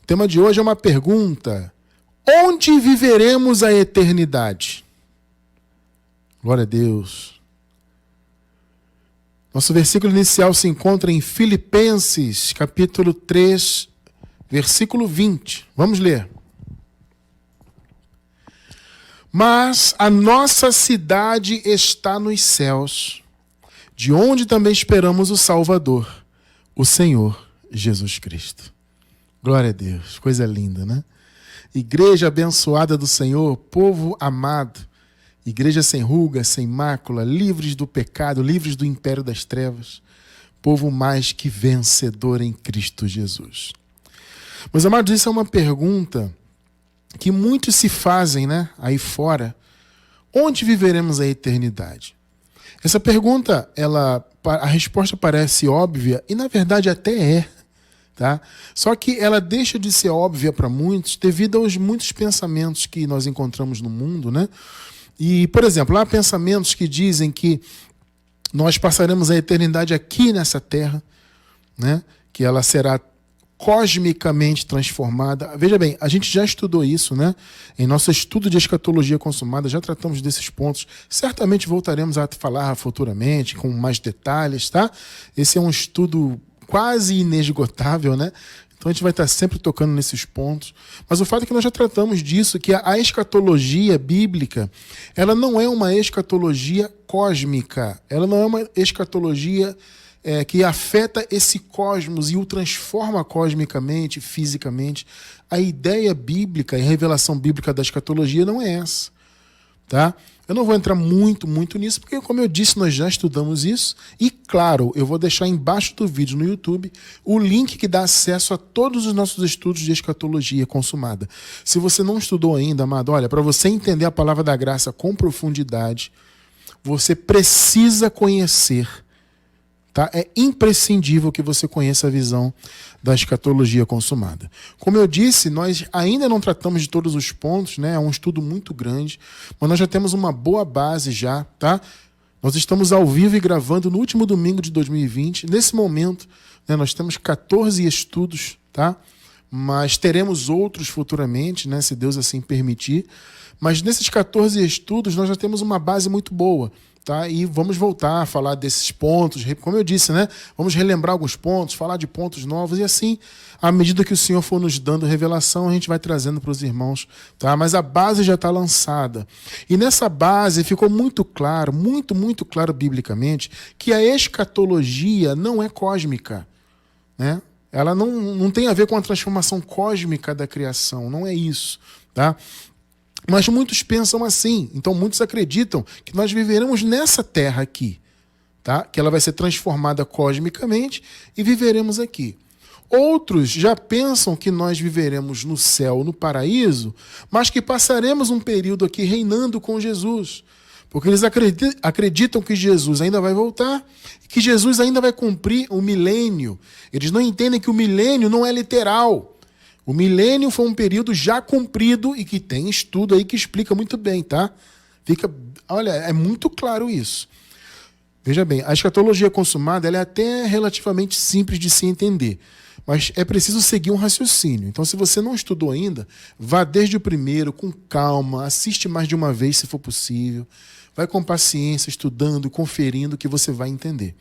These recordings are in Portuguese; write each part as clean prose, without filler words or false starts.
tema de hoje é uma pergunta: onde viveremos a eternidade? Glória a Deus. Nosso versículo inicial se encontra em Filipenses, capítulo 3, versículo 20. Vamos ler. Mas a nossa cidade está nos céus, de onde também esperamos o Salvador, o Senhor Jesus Cristo. Glória a Deus, coisa linda, né? Igreja abençoada do Senhor, povo amado, igreja sem ruga, sem mácula, livres do pecado, livres do império das trevas, povo mais que vencedor em Cristo Jesus. Meus amados, isso é uma pergunta que muitos se fazem, né, aí fora. Onde viveremos a eternidade? Essa pergunta, a resposta parece óbvia, e na verdade até é, tá? Só que ela deixa de ser óbvia para muitos devido aos muitos pensamentos que nós encontramos no mundo, né? E, por exemplo, há pensamentos que dizem que nós passaremos a eternidade aqui nessa terra, né? Que ela será cosmicamente transformada. Veja bem, a gente já estudou isso, né? Em nosso estudo de escatologia consumada, já tratamos desses pontos. Certamente voltaremos a falar futuramente, com mais detalhes, tá? Esse é um estudo quase inesgotável, né? Então a gente vai estar sempre tocando nesses pontos. Mas o fato é que nós já tratamos disso, que a escatologia bíblica, ela não é uma escatologia cósmica. Ela não é uma escatologia que afeta esse cosmos e o transforma cosmicamente, fisicamente. A ideia bíblica e a revelação bíblica da escatologia não é essa, tá? Eu não vou entrar muito nisso, porque, como eu disse, nós já estudamos isso. E, claro, eu vou deixar embaixo do vídeo no YouTube o link que dá acesso a todos os nossos estudos de escatologia consumada. Se você não estudou ainda, amado, olha, para você entender a palavra da graça com profundidade, você precisa conhecer. Tá? É imprescindível que você conheça a visão da escatologia consumada. Como eu disse, nós ainda não tratamos de todos os pontos, né? É um estudo muito grande, mas nós já temos uma boa base já, tá? Nós estamos ao vivo e gravando no último domingo de 2020. Nesse momento, né, nós temos 14 estudos, tá? Mas teremos outros futuramente, né, se Deus assim permitir. Mas nesses 14 estudos nós já temos uma base muito boa. Tá? E vamos voltar a falar desses pontos, como eu disse, né? Vamos relembrar alguns pontos, falar de pontos novos e assim, à medida que o Senhor for nos dando revelação, a gente vai trazendo para os irmãos, tá? Mas a base já está lançada. E nessa base ficou muito claro, muito claro biblicamente, que a escatologia não é cósmica, né? Ela não tem a ver com a transformação cósmica da criação, não é isso, tá? Mas muitos pensam assim, então muitos acreditam que nós viveremos nessa terra aqui, tá? Que ela vai ser transformada cosmicamente e viveremos aqui. Outros já pensam que nós viveremos no céu, no paraíso, mas que passaremos um período aqui reinando com Jesus. Porque eles acreditam que Jesus ainda vai voltar, que Jesus ainda vai cumprir o milênio. Eles não entendem que o milênio não é literal. O milênio foi um período já cumprido e que tem estudo aí que explica muito bem, tá? Olha, é muito claro isso. Veja bem, a escatologia consumada ela é até relativamente simples de se entender, mas é preciso seguir um raciocínio. Então, se você não estudou ainda, vá desde o primeiro, com calma, assiste mais de uma vez se for possível. Vai com paciência, estudando, conferindo, que você vai entender.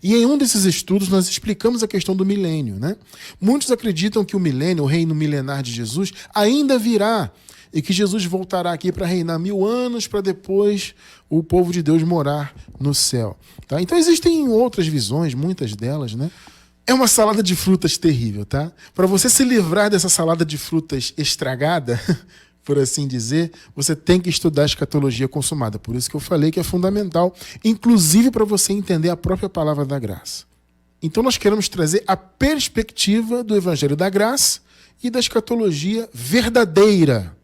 E em um desses estudos nós explicamos a questão do milênio, né? Muitos acreditam que o milênio, o reino milenar de Jesus, ainda virá e que Jesus voltará aqui para reinar 1000 anos para depois o povo de Deus morar no céu. Tá? Então existem outras visões, muitas delas, né? É uma salada de frutas terrível, tá? Para você se livrar dessa salada de frutas estragada, por assim dizer, você tem que estudar a escatologia consumada. Por isso que eu falei que é fundamental, inclusive para você entender a própria palavra da graça. Então nós queremos trazer a perspectiva do Evangelho da Graça e da escatologia verdadeira.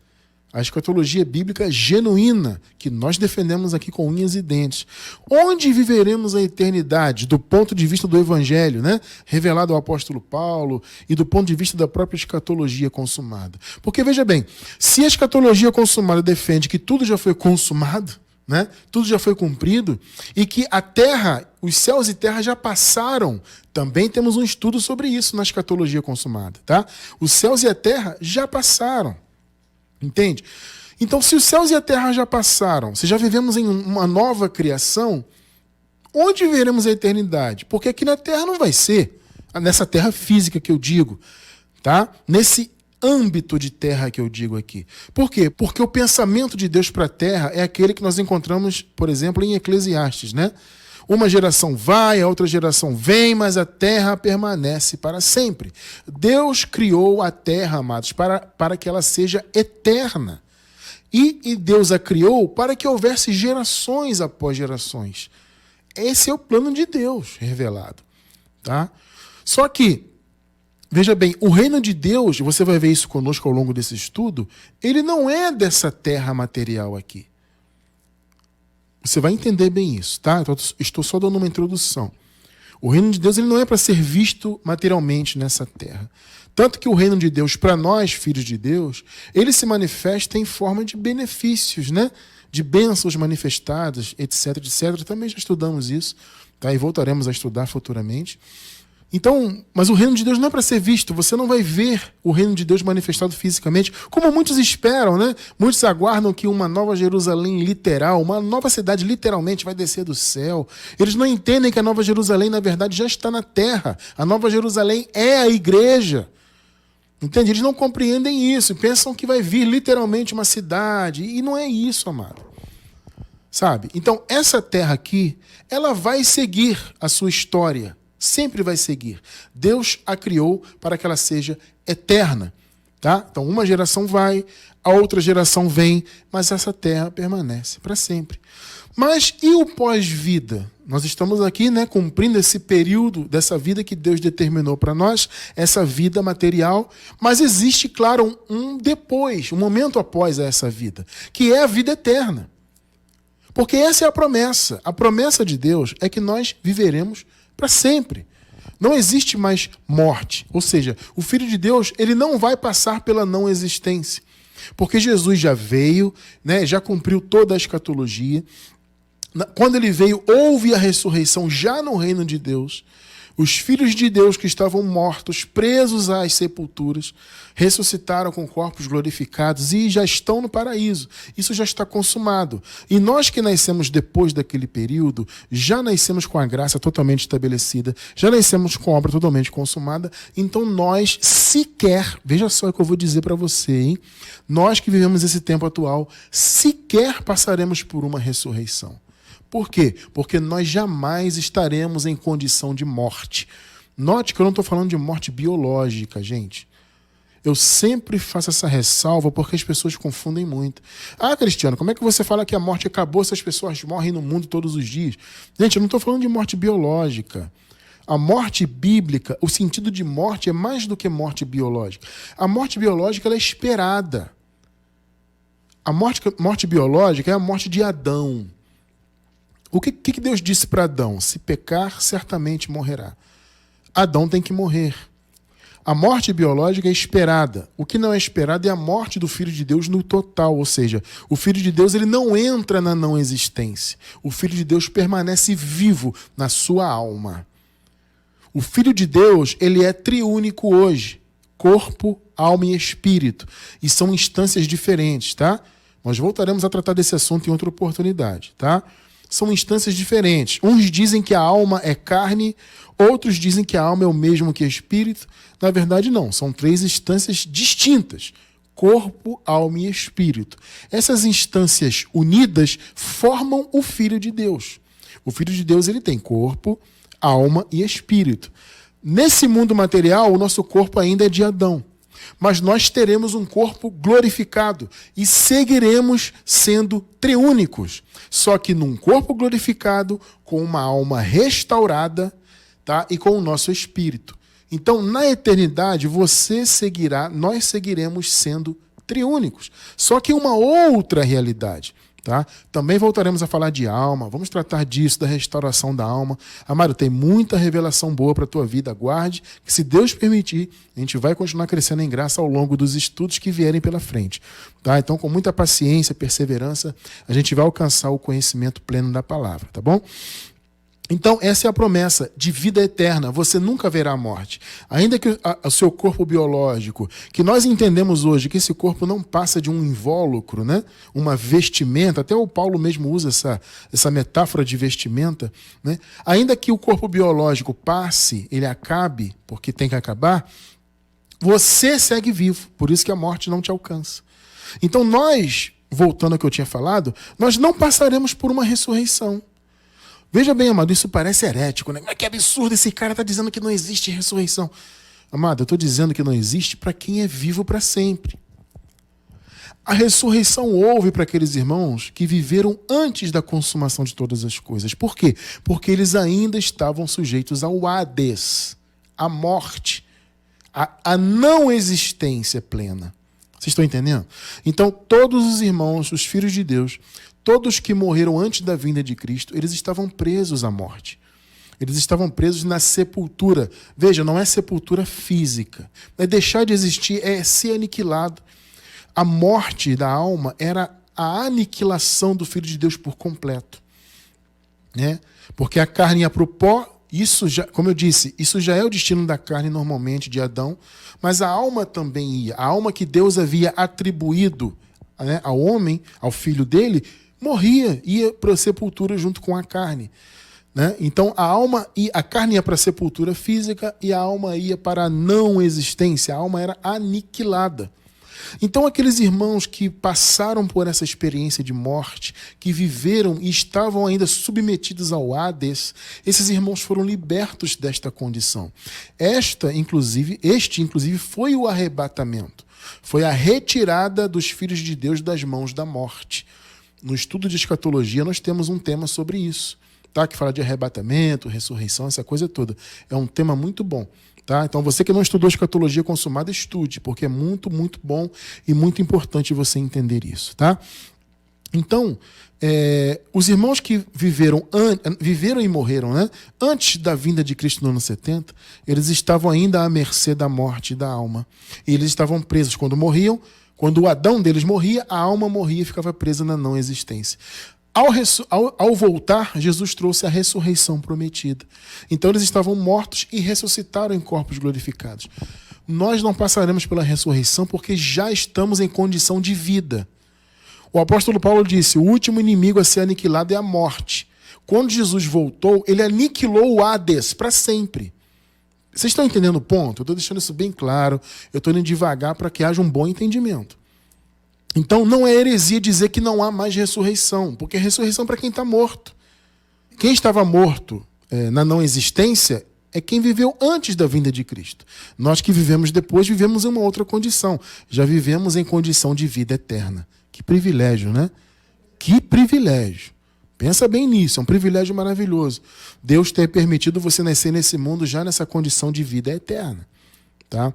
A escatologia bíblica genuína, que nós defendemos aqui com unhas e dentes. Onde viveremos a eternidade, do ponto de vista do Evangelho, né? Revelado ao apóstolo Paulo, e do ponto de vista da própria escatologia consumada. Porque, veja bem, se a escatologia consumada defende que tudo já foi consumado, né? Tudo já foi cumprido e que a terra, os céus e terra já passaram. Também temos um estudo sobre isso na escatologia consumada, tá? Os céus e a terra já passaram. Entende? Então, se os céus e a terra já passaram, se já vivemos em uma nova criação, onde veremos a eternidade? Porque aqui na terra não vai ser, nessa terra física que eu digo, tá? Nesse âmbito de terra que eu digo aqui. Por quê? Porque o pensamento de Deus para a terra é aquele que nós encontramos, por exemplo, em Eclesiastes, né? Uma geração vai, a outra geração vem, mas a terra permanece para sempre. Deus criou a terra, amados, para que ela seja eterna. E Deus a criou para que houvesse gerações após gerações. Esse é o plano de Deus revelado, tá? Só que, veja bem, o reino de Deus, você vai ver isso conosco ao longo desse estudo, ele não é dessa terra material aqui. Você vai entender bem isso, tá? Então, estou só dando uma introdução. O reino de Deus ele não é para ser visto materialmente nessa terra. Tanto que o reino de Deus, para nós, filhos de Deus, ele se manifesta em forma de benefícios, né? De bênçãos manifestadas, etc, etc. Também já estudamos isso, tá? E voltaremos a estudar futuramente. Então, mas o reino de Deus não é para ser visto. Você não vai ver o reino de Deus manifestado fisicamente, como muitos esperam, né? Muitos aguardam que uma nova Jerusalém literal, uma nova cidade literalmente vai descer do céu. Eles não entendem que a nova Jerusalém, na verdade, já está na terra. A nova Jerusalém é a igreja. Entende? Eles não compreendem isso. Pensam que vai vir literalmente uma cidade. E não é isso, amado. Sabe? Então, essa terra aqui, ela vai seguir a sua história. Sempre vai seguir. Deus a criou para que ela seja eterna. Tá? Então, uma geração vai, a outra geração vem, mas essa terra permanece para sempre. Mas e o pós-vida? Nós estamos aqui, né, cumprindo esse período dessa vida que Deus determinou para nós, essa vida material, mas existe, claro, um depois, um momento após essa vida, que é a vida eterna. Porque essa é a promessa. A promessa de Deus é que nós viveremos para sempre. Não existe mais morte. Ou seja, o Filho de Deus ele não vai passar pela não existência. Porque Jesus já veio, né, já cumpriu toda a escatologia. Quando ele veio, houve a ressurreição já no reino de Deus. Os filhos de Deus que estavam mortos, presos às sepulturas, ressuscitaram com corpos glorificados e já estão no paraíso. Isso já está consumado. E nós que nascemos depois daquele período, já nascemos com a graça totalmente estabelecida, já nascemos com a obra totalmente consumada, então nós sequer, veja só o que eu vou dizer para você, hein? Nós que vivemos esse tempo atual, sequer passaremos por uma ressurreição. Por quê? Porque nós jamais estaremos em condição de morte. Note que eu não estou falando de morte biológica, gente. Eu sempre faço essa ressalva porque as pessoas confundem muito. Ah, Cristiano, como é que você fala que a morte acabou se as pessoas morrem no mundo todos os dias? Gente, eu não estou falando de morte biológica. A morte bíblica, o sentido de morte é mais do que morte biológica. A morte biológica ela é esperada. A morte biológica é a morte de Adão. O que Deus disse para Adão? Se pecar, certamente morrerá. Adão tem que morrer. A morte biológica é esperada. O que não é esperado é a morte do Filho de Deus no total. Ou seja, o Filho de Deus ele não entra na não existência. O Filho de Deus permanece vivo na sua alma. O Filho de Deus ele é triúnico hoje. Corpo, alma e espírito. E são instâncias diferentes, tá? Nós voltaremos a tratar desse assunto em outra oportunidade, tá? São instâncias diferentes. Uns dizem que a alma é carne, outros dizem que a alma é o mesmo que espírito. Na verdade, não. São três instâncias distintas. Corpo, alma e espírito. Essas instâncias unidas formam o Filho de Deus. O Filho de Deus ele tem corpo, alma e espírito. Nesse mundo material, o nosso corpo ainda é de Adão. Mas nós teremos um corpo glorificado e seguiremos sendo triúnicos. Só que num corpo glorificado, com uma alma restaurada, tá? E com o nosso espírito. Então, na eternidade, você seguirá, nós seguiremos sendo triúnicos. Só que uma outra realidade. Tá? Também voltaremos a falar de alma, vamos tratar disso, da restauração da alma. Amado, tem muita revelação boa para a tua vida, aguarde, que se Deus permitir, a gente vai continuar crescendo em graça ao longo dos estudos que vierem pela frente. Tá? Então, com muita paciência, perseverança, a gente vai alcançar o conhecimento pleno da palavra, tá bom? Então, essa é a promessa de vida eterna. Você nunca verá a morte. Ainda que o seu corpo biológico, que nós entendemos hoje que esse corpo não passa de um invólucro, né? Uma vestimenta, até o Paulo mesmo usa essa metáfora de vestimenta, né? Ainda que o corpo biológico passe, ele acabe, porque tem que acabar, você segue vivo, por isso que a morte não te alcança. Então nós, voltando ao que eu tinha falado, nós não passaremos por uma ressurreição. Veja bem, amado, isso parece herético, né? Mas que absurdo, esse cara está dizendo que não existe ressurreição. Amado, eu estou dizendo que não existe para quem é vivo para sempre. A ressurreição houve para aqueles irmãos que viveram antes da consumação de todas as coisas. Por quê? Porque eles ainda estavam sujeitos ao Hades, à morte, à não existência plena. Vocês estão entendendo? Então, todos os irmãos, os filhos de Deus, todos que morreram antes da vinda de Cristo, eles estavam presos à morte. Eles estavam presos na sepultura. Veja, não é sepultura física. É deixar de existir, é ser aniquilado. A morte da alma era a aniquilação do Filho de Deus por completo. Né? Porque a carne ia para o pó, isso já, como eu disse, isso já é o destino da carne normalmente, de Adão, mas a alma também ia. A alma que Deus havia atribuído, né, ao homem, ao filho dele, morria, ia para a sepultura junto com a carne. Né? Então a carne ia para a sepultura física e a alma ia para a não existência. A alma era aniquilada. Então aqueles irmãos que passaram por essa experiência de morte, que viveram e estavam ainda submetidos ao Hades, esses irmãos foram libertos desta condição. Este, inclusive, foi o arrebatamento. Foi a retirada dos filhos de Deus das mãos da morte. No estudo de escatologia, nós temos um tema sobre isso, tá? Que fala de arrebatamento, ressurreição, essa coisa toda. É um tema muito bom. Tá? Então, você que não estudou escatologia consumada, estude, porque é muito, muito bom e muito importante você entender isso. Tá? Então, os irmãos que viveram e morreram, né, antes da vinda de Cristo no ano 70, eles estavam ainda à mercê da morte e da alma. E eles estavam presos quando morriam. Quando o Adão deles morria, a alma morria e ficava presa na não existência. Ao voltar, Jesus trouxe a ressurreição prometida. Então eles estavam mortos e ressuscitaram em corpos glorificados. Nós não passaremos pela ressurreição porque já estamos em condição de vida. O apóstolo Paulo disse, o último inimigo a ser aniquilado é a morte. Quando Jesus voltou, ele aniquilou o Hades para sempre. Vocês estão entendendo o ponto? Eu estou deixando isso bem claro. Eu estou indo devagar para que haja um bom entendimento. Então, não é heresia dizer que não há mais ressurreição, porque ressurreição é para quem está morto. Quem estava morto na não existência é quem viveu antes da vinda de Cristo. Nós que vivemos depois, vivemos em uma outra condição. Já vivemos em condição de vida eterna. Que privilégio, né? Que privilégio. Pensa bem nisso, é um privilégio maravilhoso. Deus ter permitido você nascer nesse mundo já nessa condição de vida eterna. Tá?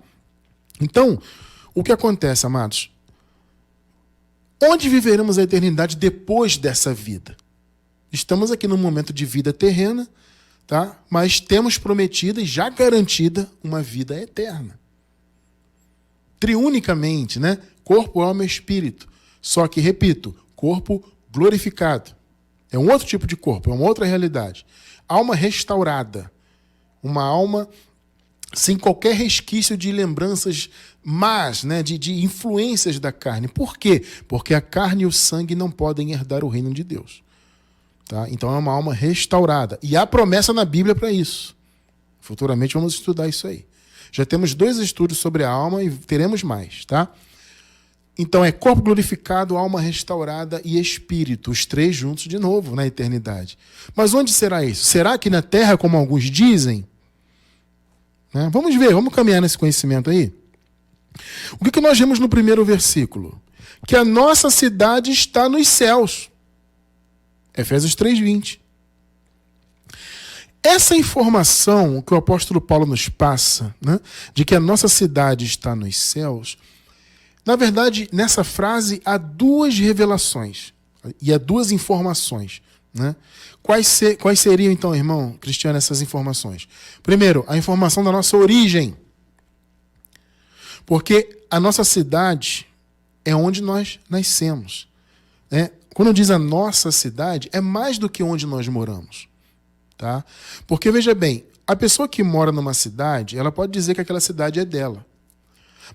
Então, o que acontece, amados? Onde viveremos a eternidade depois dessa vida? Estamos aqui num momento de vida terrena, tá? Mas temos prometida e já garantida uma vida eterna. Triunicamente, né? Corpo, alma e espírito. Só que, repito, corpo glorificado. É um outro tipo de corpo, é uma outra realidade. Alma restaurada. Uma alma sem qualquer resquício de lembranças más, né, de influências da carne. Por quê? Porque a carne e o sangue não podem herdar o reino de Deus. Tá? Então é uma alma restaurada. E há promessa na Bíblia para isso. Futuramente vamos estudar isso aí. Já temos 2 estudos sobre a alma e teremos mais. Tá? Então é corpo glorificado, alma restaurada e espírito. Os 3 juntos de novo na eternidade. Mas onde será isso? Será que na terra, como alguns dizem? Vamos ver, vamos caminhar nesse conhecimento aí. O que nós vemos no primeiro versículo? Que a nossa cidade está nos céus. Efésios 3:20. Essa informação que o apóstolo Paulo nos passa, né, de que a nossa cidade está nos céus, na verdade, nessa frase há 2 revelações. E há duas informações, né? Quais seriam, então, irmão Cristiano, essas informações? Primeiro, a informação da nossa origem. Porque a nossa cidade é onde nós nascemos, né? Quando diz a nossa cidade, é mais do que onde nós moramos. Tá? Porque, veja bem, a pessoa que mora numa cidade, ela pode dizer que aquela cidade é dela.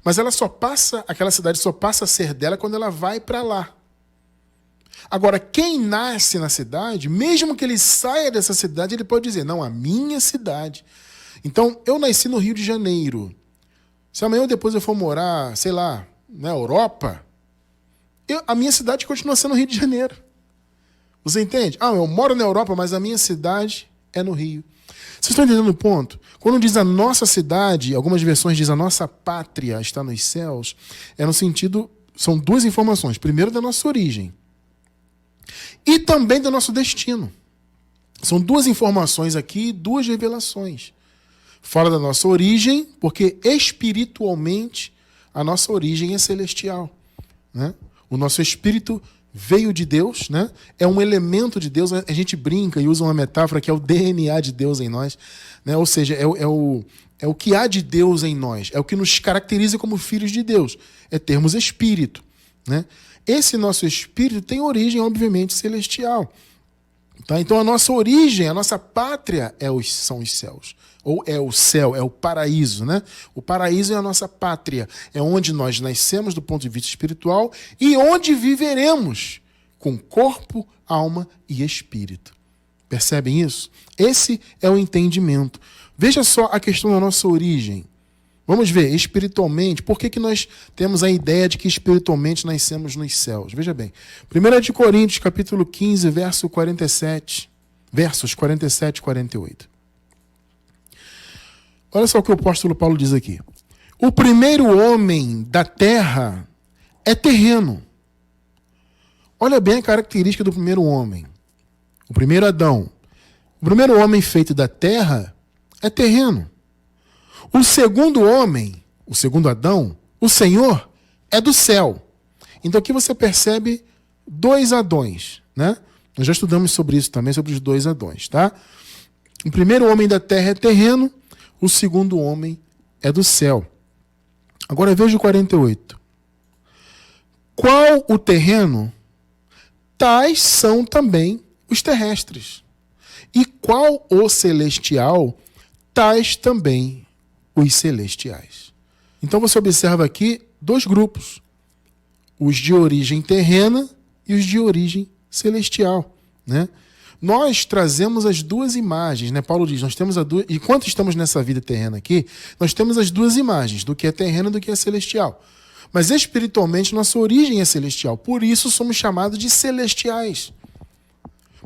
Mas aquela cidade só passa a ser dela quando ela vai para lá. Agora, quem nasce na cidade, mesmo que ele saia dessa cidade, ele pode dizer, não, a minha cidade. Então, eu nasci no Rio de Janeiro. Se amanhã ou depois eu for morar, sei lá, na Europa, a minha cidade continua sendo o Rio de Janeiro. Você entende? Eu moro na Europa, mas a minha cidade é no Rio. Vocês estão entendendo o ponto? Quando diz a nossa cidade, algumas versões dizem a nossa pátria está nos céus, é no sentido, são duas informações. Primeiro, da nossa origem. E também do nosso destino. São duas informações aqui, duas revelações. Fala da nossa origem, porque espiritualmente a nossa origem é celestial, né? O nosso espírito veio de Deus, né? É um elemento de Deus. A gente brinca e usa uma metáfora que é o DNA de Deus em nós, né? Ou seja, é o que há de Deus em nós, é o que nos caracteriza como filhos de Deus, é termos espírito, né? Esse nosso espírito tem origem, obviamente, celestial. Tá? Então a nossa origem, a nossa pátria são os céus. Ou é o céu, é o paraíso, né? O paraíso é a nossa pátria. É onde nós nascemos do ponto de vista espiritual e onde viveremos com corpo, alma e espírito. Percebem isso? Esse é o entendimento. Veja só a questão da nossa origem. Vamos ver, espiritualmente, por que nós temos a ideia de que espiritualmente nascemos nos céus? Veja bem, 1 Coríntios, capítulo 15, versos 47 e 48. Olha só o que o apóstolo Paulo diz aqui. O primeiro homem da terra é terreno. Olha bem a característica do primeiro homem. O primeiro Adão. O primeiro homem feito da terra é terreno. O segundo homem, o segundo Adão, o Senhor, é do céu. Então aqui você percebe dois Adões, né? Nós já estudamos sobre isso também, sobre os dois Adões, tá? O primeiro homem da terra é terreno, o segundo homem é do céu. Agora veja o 48. Qual o terreno? Tais são também os terrestres. E qual o celestial? Tais também os celestiais. Então você observa aqui dois grupos. Os de origem terrena e os de origem celestial, né? Nós trazemos as duas imagens, né? Paulo diz, nós temos enquanto estamos nessa vida terrena aqui, nós temos as duas imagens, do que é terreno e do que é celestial. Mas espiritualmente nossa origem é celestial, por isso somos chamados de celestiais.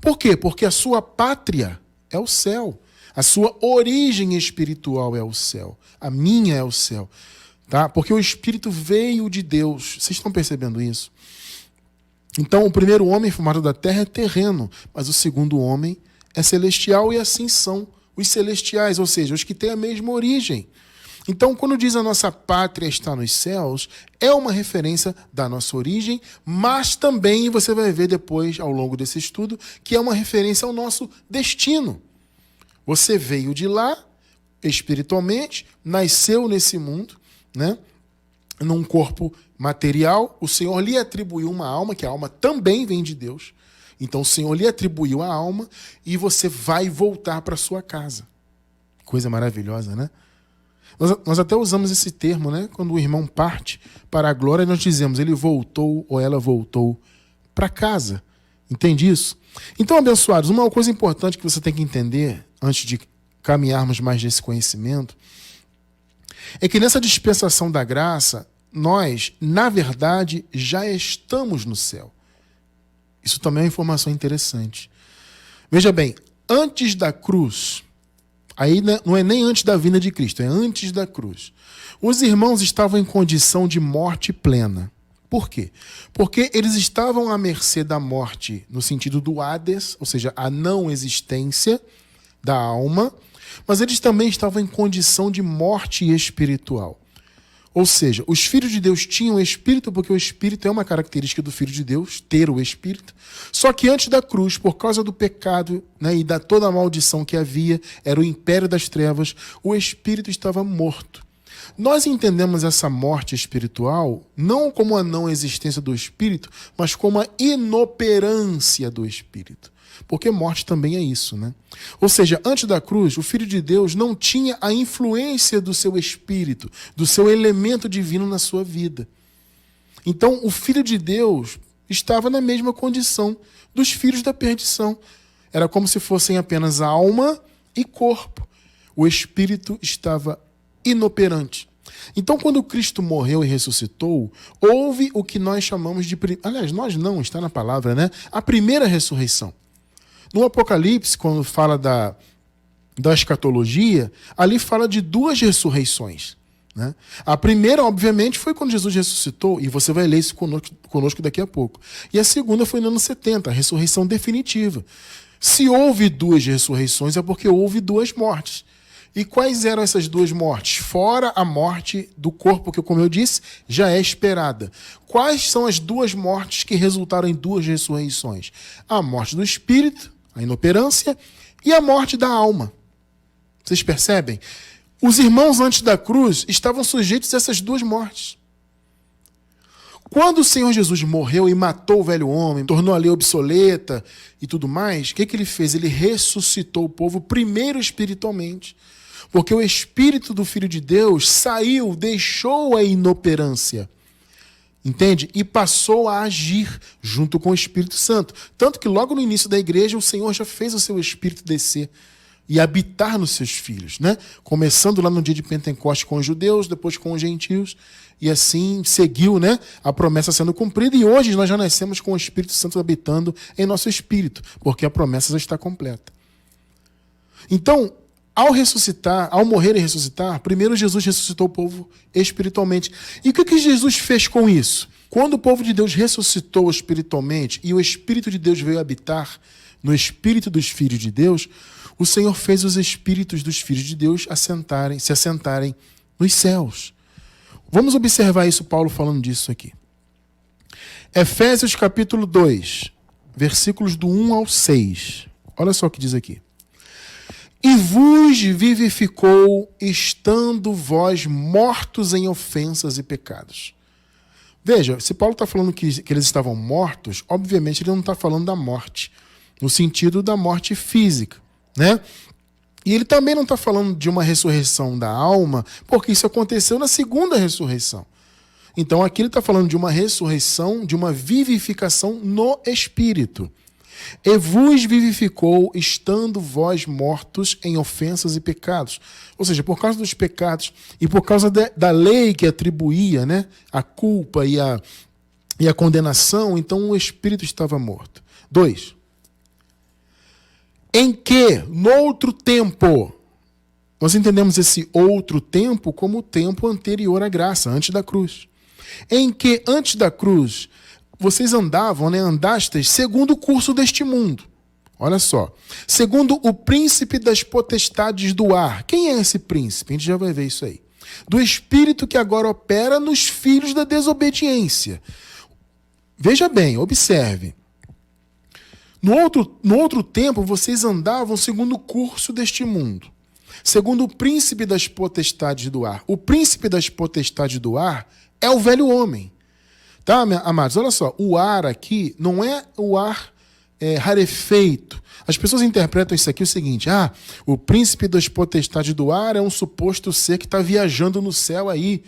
Por quê? Porque a sua pátria é o céu. A sua origem espiritual é o céu. A minha é o céu. Tá? Porque o Espírito veio de Deus. Vocês estão percebendo isso? Então, o primeiro homem formado da terra é terreno, mas o segundo homem é celestial e assim são os celestiais, ou seja, os que têm a mesma origem. Então, quando diz a nossa pátria está nos céus, é uma referência da nossa origem, mas também, você vai ver depois, ao longo desse estudo, que é uma referência ao nosso destino. Você veio de lá, espiritualmente, nasceu nesse mundo, né? Num corpo material, o Senhor lhe atribuiu uma alma, que a alma também vem de Deus. Então o Senhor lhe atribuiu a alma e você vai voltar para sua casa. Coisa maravilhosa, né? Nós até usamos esse termo, né? Quando o irmão parte para a glória, nós dizemos, ele voltou ou ela voltou para casa. Entende isso? Então, abençoados, uma coisa importante que você tem que entender, antes de caminharmos mais nesse conhecimento, é que nessa dispensação da graça, nós, na verdade, já estamos no céu. Isso também é uma informação interessante. Veja bem, antes da cruz, aí não é nem antes da vinda de Cristo, é antes da cruz. Os irmãos estavam em condição de morte plena. Por quê? Porque eles estavam à mercê da morte no sentido do Hades, ou seja, a não existência da alma, mas eles também estavam em condição de morte espiritual. Ou seja, os filhos de Deus tinham o Espírito, porque o Espírito é uma característica do Filho de Deus, ter o Espírito. Só que antes da cruz, por causa do pecado, né, e da toda a maldição que havia, era o império das trevas, o Espírito estava morto. Nós entendemos essa morte espiritual não como a não existência do Espírito, mas como a inoperância do Espírito. Porque morte também é isso, né? Ou seja, antes da cruz, o Filho de Deus não tinha a influência do seu Espírito, do seu elemento divino na sua vida. Então, o Filho de Deus estava na mesma condição dos filhos da perdição. Era como se fossem apenas alma e corpo. O Espírito estava inoperante. Então, quando Cristo morreu e ressuscitou, houve o que nós chamamos de... Aliás, nós não, está na palavra, né? A primeira ressurreição. No Apocalipse, quando fala da escatologia, ali fala de duas ressurreições, né? A primeira, obviamente, foi quando Jesus ressuscitou, e você vai ler isso conosco daqui a pouco. E a segunda foi no ano 70, a ressurreição definitiva. Se houve duas ressurreições, é porque houve duas mortes. E quais eram essas duas mortes? Fora a morte do corpo, que, como eu disse, já é esperada. Quais são as duas mortes que resultaram em duas ressurreições? A morte do espírito, a inoperância, e a morte da alma. Vocês percebem? Os irmãos antes da cruz estavam sujeitos a essas duas mortes. Quando o Senhor Jesus morreu e matou o velho homem, tornou a lei obsoleta e tudo mais, o que ele fez? Ele ressuscitou o povo primeiro espiritualmente. Porque o Espírito do Filho de Deus saiu, deixou a inoperância. Entende? E passou a agir junto com o Espírito Santo. Tanto que logo no início da igreja, o Senhor já fez o seu Espírito descer e habitar nos seus filhos, né? Começando lá no dia de Pentecostes com os judeus, depois com os gentios, e assim seguiu, né, a promessa sendo cumprida, e hoje nós já nascemos com o Espírito Santo habitando em nosso espírito, porque a promessa já está completa. Então, ao ressuscitar, ao morrer e ressuscitar, primeiro Jesus ressuscitou o povo espiritualmente. E o que Jesus fez com isso? Quando o povo de Deus ressuscitou espiritualmente e o Espírito de Deus veio habitar no espírito dos filhos de Deus, o Senhor fez os espíritos dos filhos de Deus se assentarem nos céus. Vamos observar isso, Paulo falando disso aqui. Efésios capítulo 2, versículos do 1 ao 6. Olha só o que diz aqui. E vos vivificou, estando vós mortos em ofensas e pecados. Veja, se Paulo está falando que eles estavam mortos, obviamente ele não está falando da morte, no sentido da morte física, né? E ele também não está falando de uma ressurreição da alma, porque isso aconteceu na segunda ressurreição. Então aqui ele está falando de uma ressurreição, de uma vivificação no Espírito. E vos vivificou, estando vós mortos em ofensas e pecados. Ou seja, por causa dos pecados e por causa da lei que atribuía, né, a culpa e a condenação, então o Espírito estava morto. 2. Em que, no outro tempo, nós entendemos esse outro tempo como o tempo anterior à graça, antes da cruz. Em que, antes da cruz, vocês andavam, né, andastes segundo o curso deste mundo. Olha só. Segundo o príncipe das potestades do ar. Quem é esse príncipe? A gente já vai ver isso aí. Do espírito que agora opera nos filhos da desobediência. Veja bem, observe. No outro tempo, vocês andavam segundo o curso deste mundo. Segundo o príncipe das potestades do ar. O príncipe das potestades do ar é o velho homem. Tá, amados? Olha só, o ar aqui não é o ar rarefeito. As pessoas interpretam isso aqui o seguinte: o príncipe das potestades do ar é um suposto ser que está viajando no céu aí,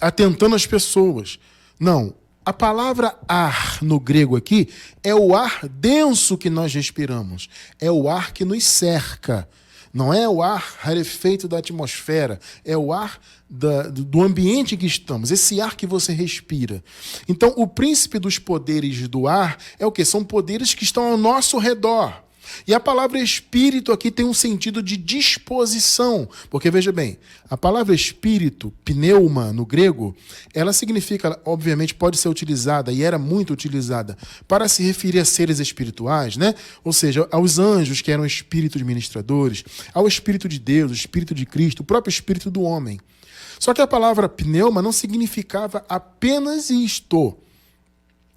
atentando as pessoas. Não, a palavra ar no grego aqui é o ar denso que nós respiramos, é o ar que nos cerca. Não é o ar rarefeito da atmosfera, é o ar do ambiente que estamos, esse ar que você respira. Então, o príncipe dos poderes do ar é o quê? São poderes que estão ao nosso redor. E a palavra espírito aqui tem um sentido de disposição, porque veja bem, a palavra espírito, pneuma no grego, ela significa, obviamente pode ser utilizada, e era muito utilizada, para se referir a seres espirituais, né? Ou seja, aos anjos que eram espíritos ministradores, ao Espírito de Deus, o Espírito de Cristo, o próprio Espírito do homem. Só que a palavra pneuma não significava apenas isto.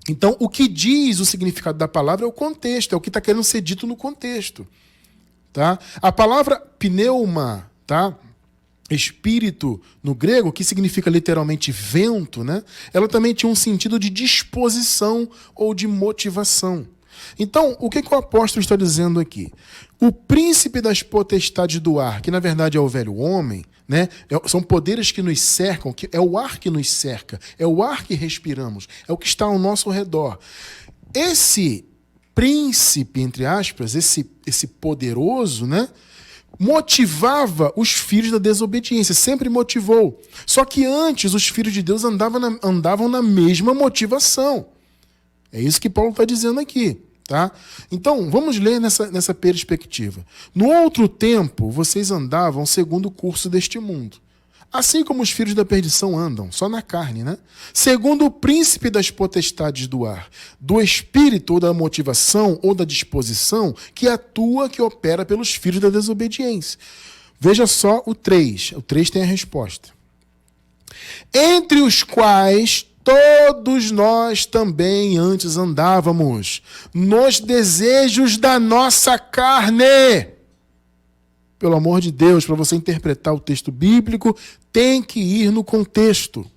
Então, o que diz o significado da palavra é o contexto, é o que está querendo ser dito no contexto. Tá? A palavra pneuma, tá? Espírito no grego, que significa literalmente vento, né? Ela também tinha um sentido de disposição ou de motivação. Então, o que o apóstolo está dizendo aqui? O príncipe das potestades do ar, que na verdade é o velho homem, né? São poderes que nos cercam, que é o ar que nos cerca, é o ar que respiramos, é o que está ao nosso redor. Esse príncipe, entre aspas, esse poderoso, né? Motivava os filhos da desobediência, sempre motivou. Só que antes os filhos de Deus andavam na mesma motivação. É isso que Paulo está dizendo aqui. Tá? Então, vamos ler nessa perspectiva. No outro tempo, vocês andavam segundo o curso deste mundo. Assim como os filhos da perdição andam, só na carne, né? Segundo o príncipe das potestades do ar, do espírito ou da motivação ou da disposição que atua, que opera pelos filhos da desobediência. Veja só o 3. O 3 tem a resposta. Entre os quais todos nós também antes andávamos nos desejos da nossa carne. Pelo amor de Deus, para você interpretar o texto bíblico, tem que ir no contexto.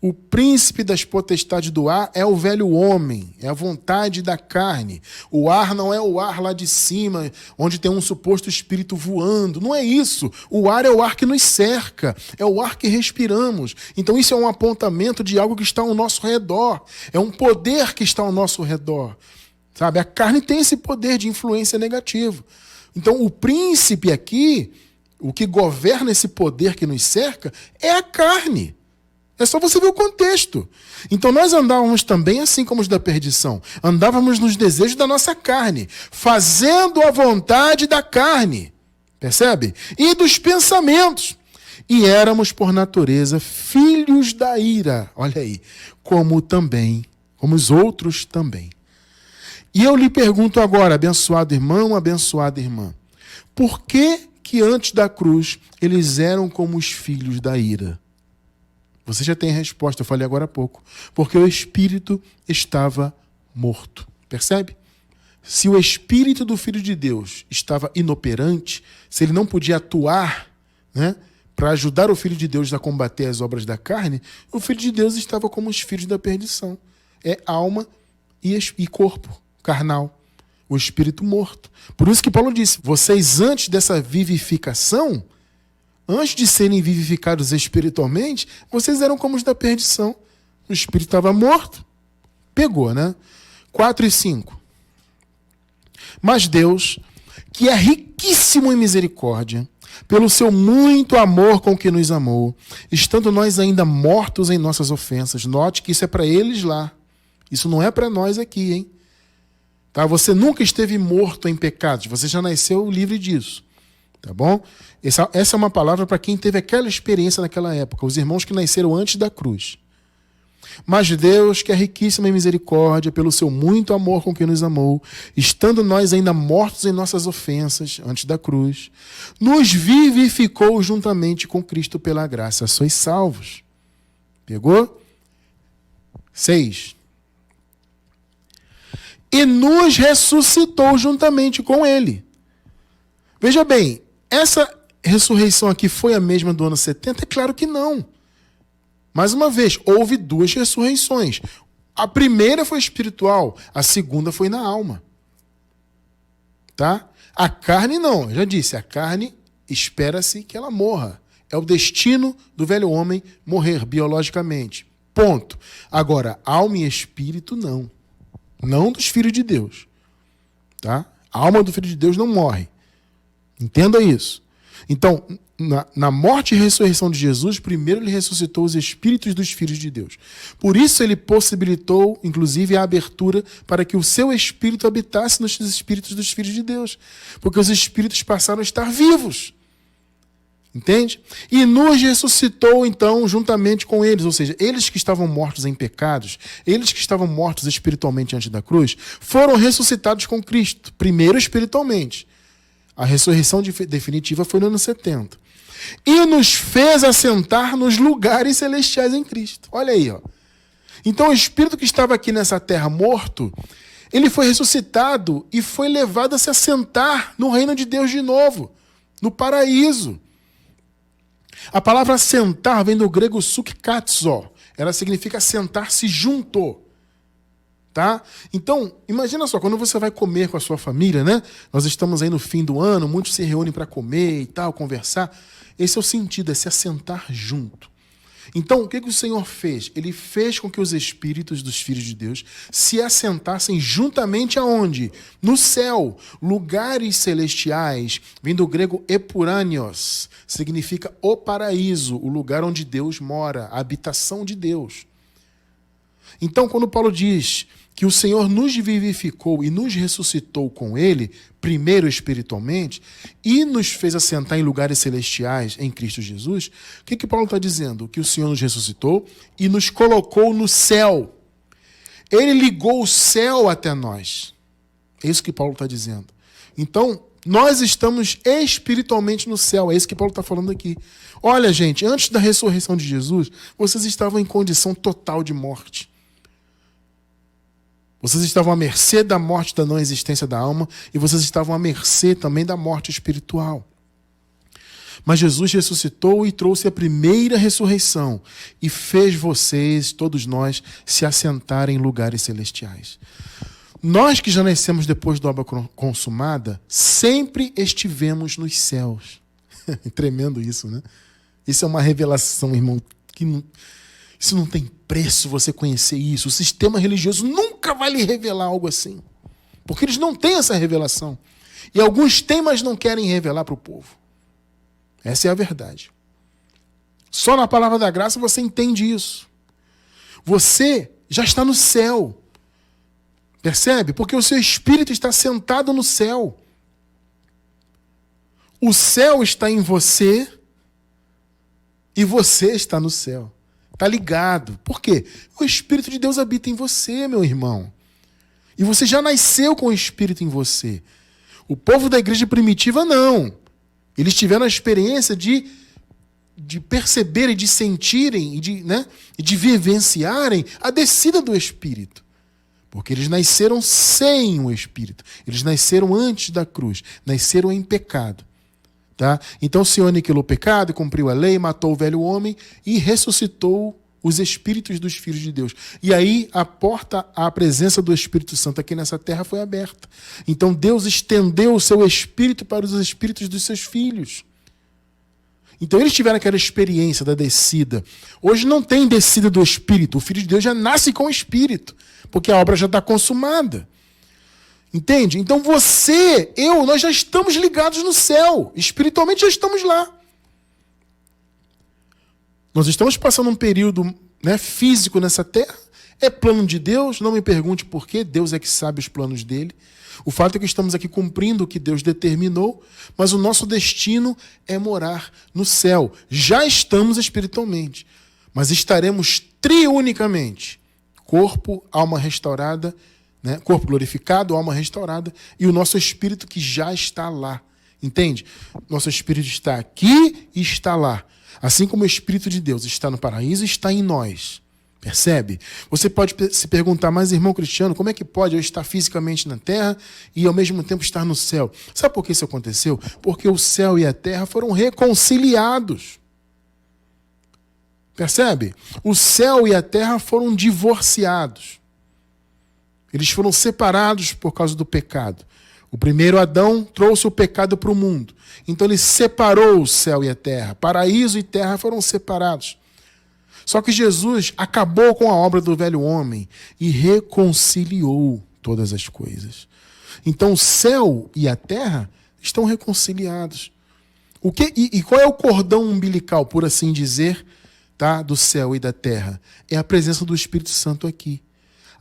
O príncipe das potestades do ar é o velho homem, é a vontade da carne. O ar não é o ar lá de cima, onde tem um suposto espírito voando. Não é isso. O ar é o ar que nos cerca, é o ar que respiramos. Então isso é um apontamento de algo que está ao nosso redor. É um poder que está ao nosso redor. Sabe? A carne tem esse poder de influência negativa. Então, o príncipe aqui, o que governa esse poder que nos cerca, é a carne. É só você ver o contexto. Então, nós andávamos também assim como os da perdição. Andávamos nos desejos da nossa carne, fazendo a vontade da carne. Percebe? E dos pensamentos. E éramos, por natureza, filhos da ira. Olha aí. Como os outros também. E eu lhe pergunto agora, abençoado irmão, abençoada irmã, por que antes da cruz eles eram como os filhos da ira? Você já tem a resposta, eu falei agora há pouco. Porque o espírito estava morto. Percebe? Se o espírito do Filho de Deus estava inoperante, se ele não podia atuar, né, para ajudar o Filho de Deus a combater as obras da carne, o Filho de Deus estava como os filhos da perdição. É alma e corpo carnal, o espírito morto. Por isso que Paulo disse, vocês antes dessa vivificação, antes de serem vivificados espiritualmente, vocês eram como os da perdição. O espírito estava morto, pegou, né? 4 e 5. Mas Deus, que é riquíssimo em misericórdia, pelo seu muito amor com que nos amou, estando nós ainda mortos em nossas ofensas. Note que isso é para eles lá. Isso não é para nós aqui, hein? Tá? Você nunca esteve morto em pecados, você já nasceu livre disso. Tá bom? Essa é uma palavra para quem teve aquela experiência naquela época, os irmãos que nasceram antes da cruz. Mas Deus, que é riquíssimo em misericórdia, pelo seu muito amor com que nos amou, estando nós ainda mortos em nossas ofensas, antes da cruz, nos vivificou juntamente com Cristo pela graça. Sois salvos. Pegou? 6. E nos ressuscitou juntamente com ele. Veja bem, essa ressurreição aqui foi a mesma do ano 70? É claro que não. Mais uma vez, houve 2 ressurreições. A primeira foi espiritual, a segunda foi na alma. Tá? A carne não, eu já disse, a carne espera-se que ela morra. É o destino do velho homem morrer biologicamente. Ponto. Agora, alma e espírito não. Não dos filhos de Deus. Tá? A alma do Filho de Deus não morre. Entenda isso. Então, na morte e ressurreição de Jesus, primeiro ele ressuscitou os espíritos dos filhos de Deus. Por isso ele possibilitou, inclusive, a abertura para que o seu espírito habitasse nos espíritos dos filhos de Deus. Porque os espíritos passaram a estar vivos. Entende? E nos ressuscitou, então, juntamente com eles. Ou seja, eles que estavam mortos em pecados, eles que estavam mortos espiritualmente antes da cruz, foram ressuscitados com Cristo. Primeiro espiritualmente. A ressurreição definitiva foi no ano 70. e nos fez assentar nos lugares celestiais em Cristo. Olha aí, ó. Então o espírito que estava aqui nessa terra morto, ele foi ressuscitado e foi levado a se assentar no reino de Deus de novo, no paraíso. A palavra assentar vem do grego sukkazo. Ela significa sentar-se junto. Tá? Então, imagina só, quando você vai comer com a sua família, né? Nós estamos aí no fim do ano, muitos se reúnem para comer e tal, conversar. Esse é o sentido, é se assentar junto. Então, o que o Senhor fez? Ele fez com que os espíritos dos filhos de Deus se assentassem juntamente aonde? No céu, lugares celestiais, vem do grego epuranios, significa o paraíso, o lugar onde Deus mora, a habitação de Deus. Então, quando Paulo diz que o Senhor nos vivificou e nos ressuscitou com Ele, primeiro espiritualmente, e nos fez assentar em lugares celestiais em Cristo Jesus, o que Paulo está dizendo? Que o Senhor nos ressuscitou e nos colocou no céu. Ele ligou o céu até nós. É isso que Paulo está dizendo. Então, nós estamos espiritualmente no céu. É isso que Paulo está falando aqui. Olha, gente, antes da ressurreição de Jesus, vocês estavam em condição total de morte. Vocês estavam à mercê da morte, da não existência da alma, e vocês estavam à mercê também da morte espiritual. Mas Jesus ressuscitou e trouxe a primeira ressurreição e fez vocês, todos nós, se assentarem em lugares celestiais. Nós que já nascemos depois da obra consumada, sempre estivemos nos céus. Tremendo isso, né? Isso é uma revelação, irmão, que não... Isso não tem preço, você conhecer isso. O sistema religioso nunca vai lhe revelar algo assim. Porque eles não têm essa revelação. E alguns têm, mas não querem revelar para o povo. Essa é a verdade. Só na palavra da graça você entende isso. Você já está no céu. Percebe? Porque o seu espírito está sentado no céu. O céu está em você e você está no céu. Está ligado. Por quê? O Espírito de Deus habita em você, meu irmão. E você já nasceu com o Espírito em você. O povo da igreja primitiva, não. Eles tiveram a experiência de perceberem, de sentirem e de vivenciarem a descida do Espírito. Porque eles nasceram sem o Espírito. Eles nasceram antes da cruz. Nasceram em pecado. Tá? Então o Senhor aniquilou o pecado, cumpriu a lei, matou o velho homem e ressuscitou os espíritos dos filhos de Deus. E aí a porta à presença do Espírito Santo aqui nessa terra foi aberta. Então Deus estendeu o seu Espírito para os espíritos dos seus filhos. Então eles tiveram aquela experiência da descida. Hoje não tem descida do Espírito. O Filho de Deus já nasce com o Espírito, porque a obra já está consumada. Entende? Então nós já estamos ligados no céu. Espiritualmente já estamos lá. Nós estamos passando um período físico nessa terra. É plano de Deus. Não me pergunte por quê. Deus é que sabe os planos dele. O fato é que estamos aqui cumprindo o que Deus determinou, mas o nosso destino é morar no céu. Já estamos espiritualmente, mas estaremos triunicamente. Corpo, alma restaurada, corpo glorificado, alma restaurada, e o nosso espírito que já está lá. Entende? Nosso espírito está aqui e está lá. Assim como o Espírito de Deus está no paraíso e está em nós. Percebe? Você pode se perguntar, mas irmão Cristiano, como é que pode eu estar fisicamente na terra e ao mesmo tempo estar no céu? Sabe por que isso aconteceu? Porque o céu e a terra foram reconciliados. Percebe? O céu e a terra foram divorciados. Eles foram separados por causa do pecado. O primeiro Adão trouxe o pecado para o mundo. Então ele separou o céu e a terra. Paraíso e terra foram separados. Só que Jesus acabou com a obra do velho homem e reconciliou todas as coisas. Então o céu e a terra estão reconciliados. E qual é o cordão umbilical, por assim dizer, tá, do céu e da terra? É a presença do Espírito Santo aqui.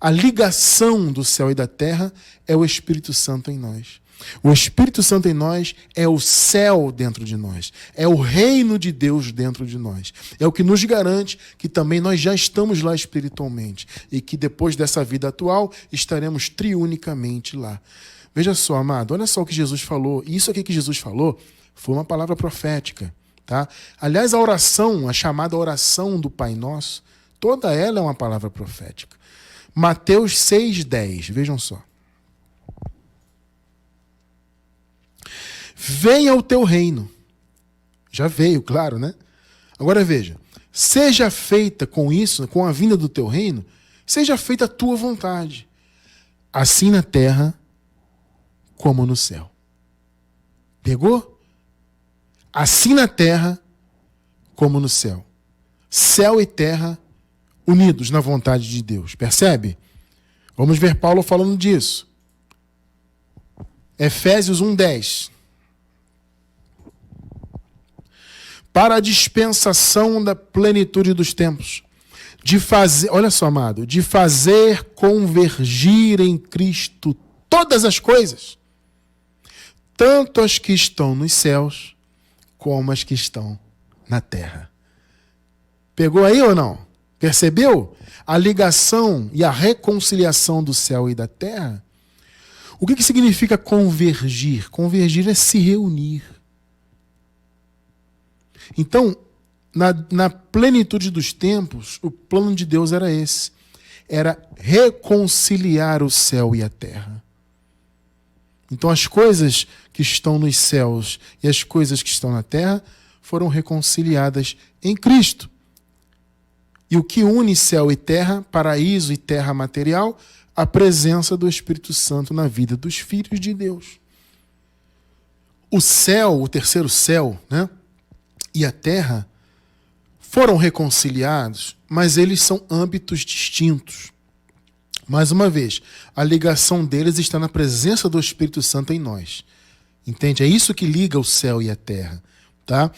A ligação do céu e da terra é o Espírito Santo em nós. O Espírito Santo em nós é o céu dentro de nós. É o reino de Deus dentro de nós. É o que nos garante que também nós já estamos lá espiritualmente. E que depois dessa vida atual estaremos triunicamente lá. Veja só, amado, olha só o que Jesus falou. Isso aqui que Jesus falou foi uma palavra profética. Tá? Aliás, a oração, a chamada oração do Pai Nosso, toda ela é uma palavra profética. Mateus 6,10, vejam só. Venha o teu reino. Já veio, claro, né? Agora veja, seja feita com isso, com a vinda do teu reino, seja feita a tua vontade, assim na terra como no céu. Pegou? Assim na terra como no céu. Céu e terra unidos na vontade de Deus. Percebe? Vamos ver Paulo falando disso. Efésios 1:10. Para a dispensação da plenitude dos tempos, de fazer, olha só, amado, de fazer convergir em Cristo todas as coisas, tanto as que estão nos céus, como as que estão na terra. Pegou aí ou não? Percebeu a ligação e a reconciliação do céu e da terra? O que significa convergir? Convergir é se reunir. Então, na plenitude dos tempos, o plano de Deus era esse. Era reconciliar o céu e a terra. Então, as coisas que estão nos céus e as coisas que estão na terra foram reconciliadas em Cristo. E o que une céu e terra, paraíso e terra material, a presença do Espírito Santo na vida dos filhos de Deus. O céu, o terceiro céu, né? E a terra foram reconciliados, mas eles são âmbitos distintos. Mais uma vez, a ligação deles está na presença do Espírito Santo em nós. Entende? É isso que liga o céu e a terra, tá?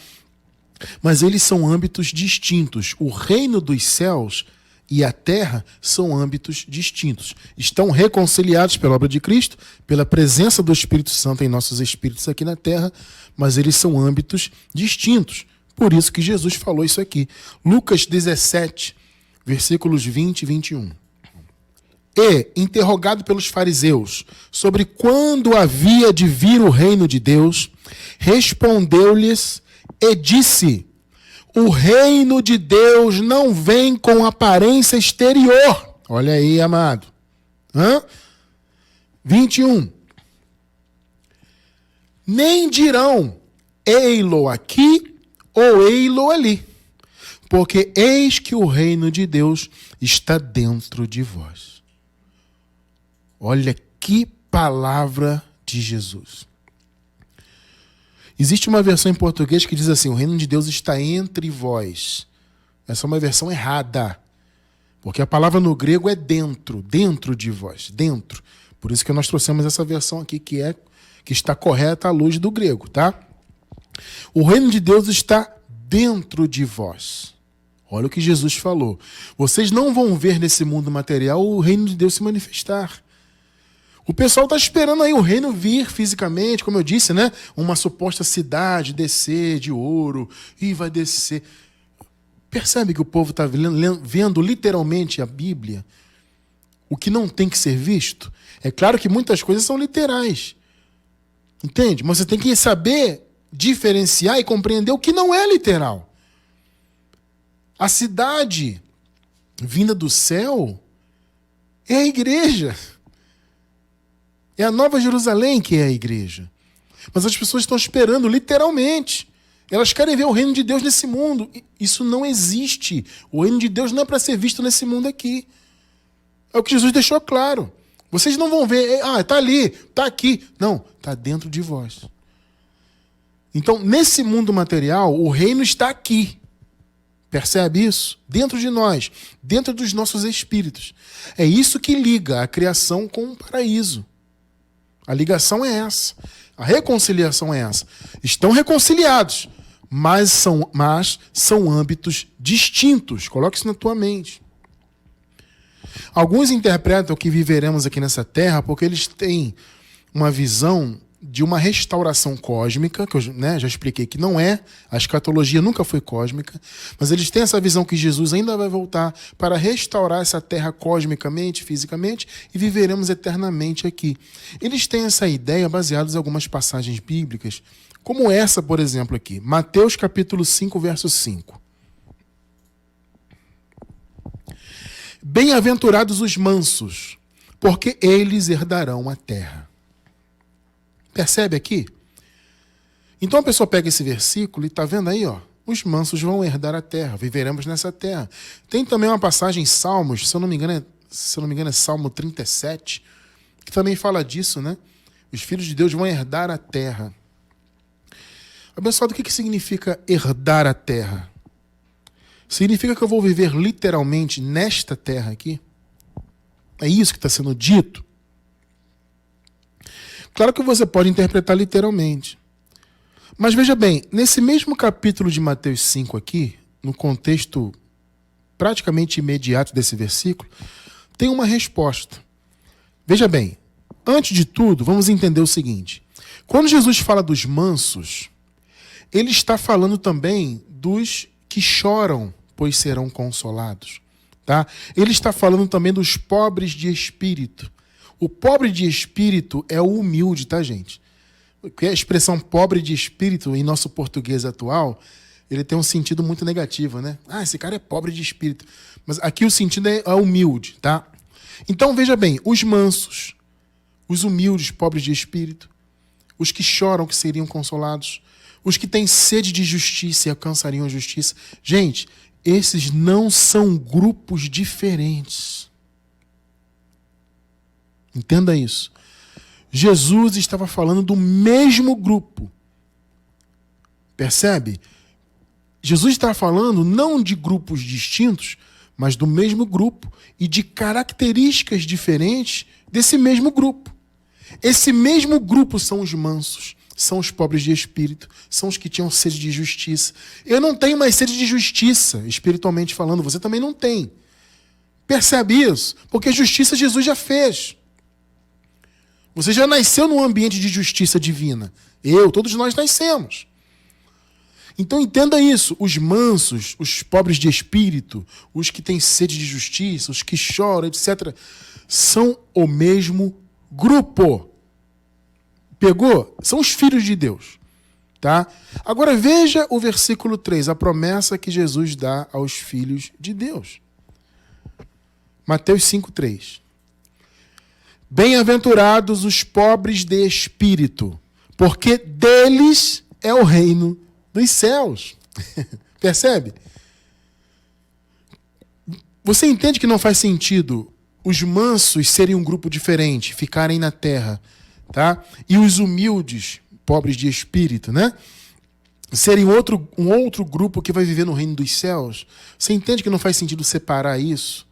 Mas eles são âmbitos distintos. O reino dos céus e a terra são âmbitos distintos. Estão reconciliados pela obra de Cristo, pela presença do Espírito Santo em nossos espíritos aqui na terra, mas eles são âmbitos distintos. Por isso que Jesus falou isso aqui. Lucas 17, versículos 20 e 21. E, interrogado pelos fariseus sobre quando havia de vir o reino de Deus, respondeu-lhes e disse: o reino de Deus não vem com aparência exterior. Olha aí, amado. 21. Nem dirão, ei-lo aqui ou ei-lo ali, porque eis que o reino de Deus está dentro de vós. Olha que palavra de Jesus. Existe uma versão em português que diz assim: o reino de Deus está entre vós. Essa é uma versão errada, porque a palavra no grego é dentro, dentro de vós, dentro. Por isso que nós trouxemos essa versão aqui que está correta à luz do grego, tá? O reino de Deus está dentro de vós. Olha o que Jesus falou. Vocês não vão ver nesse mundo material o reino de Deus se manifestar. O pessoal está esperando aí o reino vir fisicamente, como eu disse, né? Uma suposta cidade descer de ouro e vai descer. Percebe que o povo está vendo literalmente a Bíblia? O que não tem que ser visto? É claro que muitas coisas são literais. Entende? Mas você tem que saber diferenciar e compreender o que não é literal. A cidade vinda do céu é a igreja. É a Nova Jerusalém que é a igreja. Mas as pessoas estão esperando, literalmente. Elas querem ver o reino de Deus nesse mundo. Isso não existe. O reino de Deus não é para ser visto nesse mundo aqui. É o que Jesus deixou claro. Vocês não vão ver, está ali, está aqui. Não, está dentro de vós. Então, nesse mundo material, o reino está aqui. Percebe isso? Dentro de nós, dentro dos nossos espíritos. É isso que liga a criação com o paraíso. A ligação é essa. A reconciliação é essa. Estão reconciliados, mas são âmbitos distintos. Coloque isso na tua mente. Alguns interpretam que viveremos aqui nessa terra porque eles têm uma visão de uma restauração cósmica, que eu já expliquei que não é, a escatologia nunca foi cósmica, mas eles têm essa visão que Jesus ainda vai voltar para restaurar essa terra cosmicamente, fisicamente, e viveremos eternamente aqui. Eles têm essa ideia baseados em algumas passagens bíblicas, Como essa, por exemplo, aqui. Mateus capítulo 5, verso 5. Bem-aventurados os mansos, porque eles herdarão a terra. Percebe aqui? Então a pessoa pega esse versículo e está vendo aí, ó, os mansos vão herdar a terra, viveremos nessa terra. Tem também uma passagem em Salmos, se eu não me engano é Salmo 37, que também fala disso, né? Os filhos de Deus vão herdar a terra. Abençoado, o que significa herdar a terra? Significa que eu vou viver literalmente nesta terra aqui? É isso que está sendo dito? Claro que você pode interpretar literalmente. Mas veja bem, nesse mesmo capítulo de Mateus 5 aqui, no contexto praticamente imediato desse versículo, tem uma resposta. Veja bem, antes de tudo, vamos entender o seguinte. Quando Jesus fala dos mansos, ele está falando também dos que choram, pois serão consolados. Tá? Ele está falando também dos pobres de espírito. O pobre de espírito é o humilde, tá, gente? Porque a expressão pobre de espírito, em nosso português atual, ele tem um sentido muito negativo, né? Ah, esse cara é pobre de espírito. Mas aqui o sentido é humilde, tá? Então, veja bem, os mansos, os humildes, pobres de espírito, os que choram, que seriam consolados, os que têm sede de justiça e alcançariam a justiça. Gente, esses não são grupos diferentes. Entenda isso. Jesus estava falando do mesmo grupo. Percebe? Jesus estava falando não de grupos distintos, mas do mesmo grupo e de características diferentes desse mesmo grupo. Esse mesmo grupo são os mansos, são os pobres de espírito, são os que tinham sede de justiça. Eu não tenho mais sede de justiça, espiritualmente falando, você também não tem. Percebe isso? Porque justiça Jesus já fez. Você já nasceu num ambiente de justiça divina. Todos nós nascemos. Então entenda isso. Os mansos, os pobres de espírito, os que têm sede de justiça, os que choram, etc., são o mesmo grupo. Pegou? São os filhos de Deus. Tá? Agora veja o versículo 3, a promessa que Jesus dá aos filhos de Deus. Mateus 5:3. Bem-aventurados os pobres de espírito, porque deles é o reino dos céus. Percebe? Você entende que não faz sentido os mansos serem um grupo diferente, ficarem na terra, tá? E os humildes, pobres de espírito, né? Serem um outro grupo que vai viver no reino dos céus? Você entende que não faz sentido separar isso?